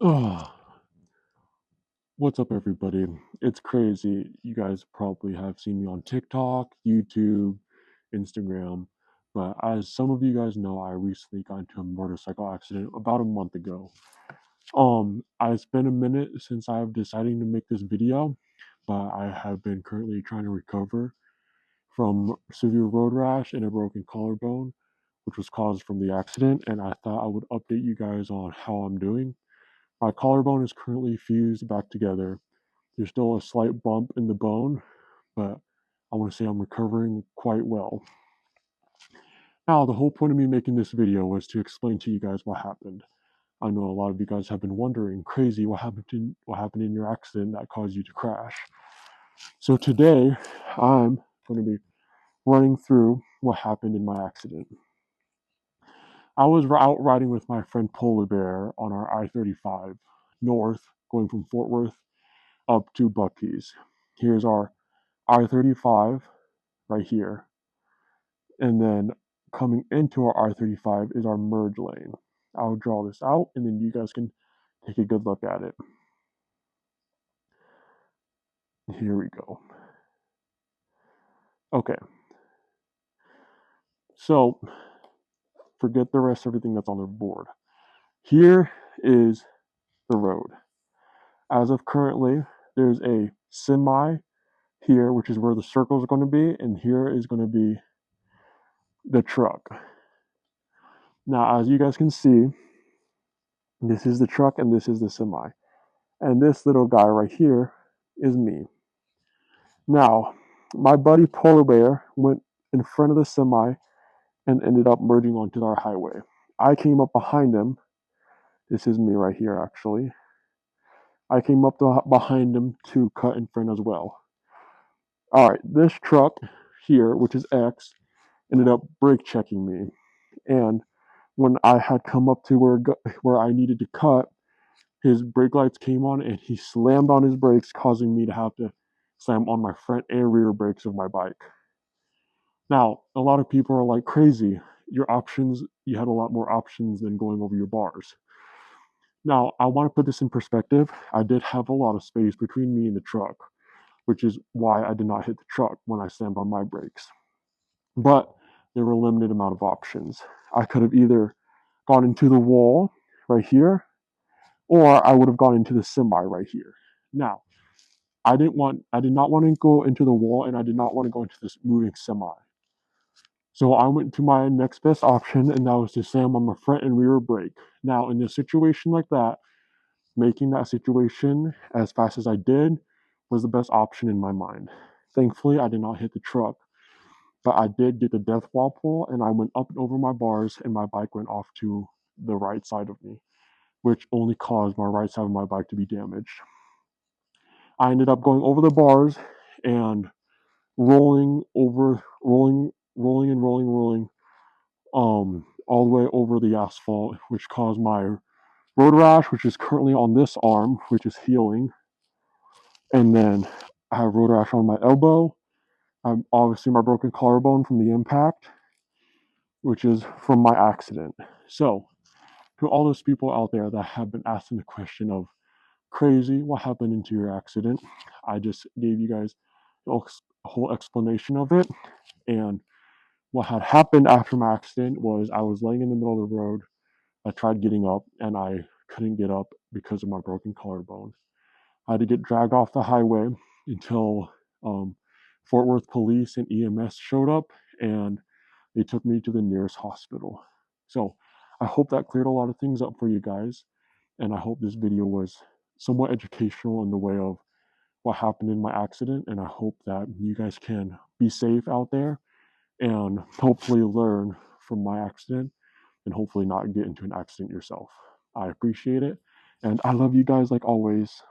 Oh, what's up, everybody? It's crazy. You guys probably have seen me on TikTok, YouTube, Instagram, but as some of you guys know, I recently got into a motorcycle accident about a month ago. It's been a minute since I've decided to make this video, but I have been currently trying to recover from severe road rash and a broken collarbone, which was caused from the accident, and I thought I would update you guys on how I'm doing. My collarbone is currently fused back together. There's still a slight bump in the bone, but I want to say I'm recovering quite well. Now, the whole point of me making this video was to explain to you guys what happened. I know a lot of you guys have been wondering, crazy, what happened in your accident that caused you to crash. So today, I'm going to be running through what happened in my accident. I was out riding with my friend Polar Bear on our I-35 north, going from Fort Worth up to Bucky's. Here's our I-35 right here. And then coming into our I-35 is our merge lane. I'll draw this out and then you guys can take a good look at it. Here we go. Okay. So forget the rest of everything that's on the board. Here is the road. As of currently, there's a semi here, which is where the circles are going to be, and here is going to be the truck. Now, as you guys can see, this is the truck and this is the semi. And this little guy right here is me. Now, my buddy Polar Bear went in front of the semi and ended up merging onto our highway. I came up behind him. This is me right here, actually. I came up behind him to cut in front as well. All right, this truck here, which is X, ended up brake checking me. And when I had come up to where I needed to cut, his brake lights came on and he slammed on his brakes, causing me to have to slam on my front and rear brakes of my bike. Now, a lot of people are like, crazy. You had a lot more options than going over your bars. Now, I want to put this in perspective. I did have a lot of space between me and the truck, which is why I did not hit the truck when I slammed on my brakes. But there were a limited amount of options. I could have either gone into the wall right here, or I would have gone into the semi right here. Now, I did not want to go into the wall, and I did not want to go into this moving semi. So I went to my next best option, and that was to slam on my front and rear brake. Now, in a situation like that, making that situation as fast as I did was the best option in my mind. Thankfully, I did not hit the truck, but I did get the death wobble, and I went up and over my bars, and my bike went off to the right side of me, which only caused my right side of my bike to be damaged. I ended up going over the bars and rolling all the way over the asphalt, which caused my road rash, which is currently on this arm, which is healing. And then I have road rash on my elbow. Obviously my broken collarbone from the impact, which is from my accident. So, to all those people out there that have been asking the question of, crazy, what happened into your accident? I just gave you guys a whole explanation of it. And what had happened after my accident was I was laying in the middle of the road. I tried getting up and I couldn't get up because of my broken collarbone. I had to get dragged off the highway until Fort Worth police and EMS showed up and they took me to the nearest hospital. So I hope that cleared a lot of things up for you guys. And I hope this video was somewhat educational in the way of what happened in my accident. And I hope that you guys can be safe out there and hopefully learn from my accident and hopefully not get into an accident yourself. I appreciate it. And I love you guys like always.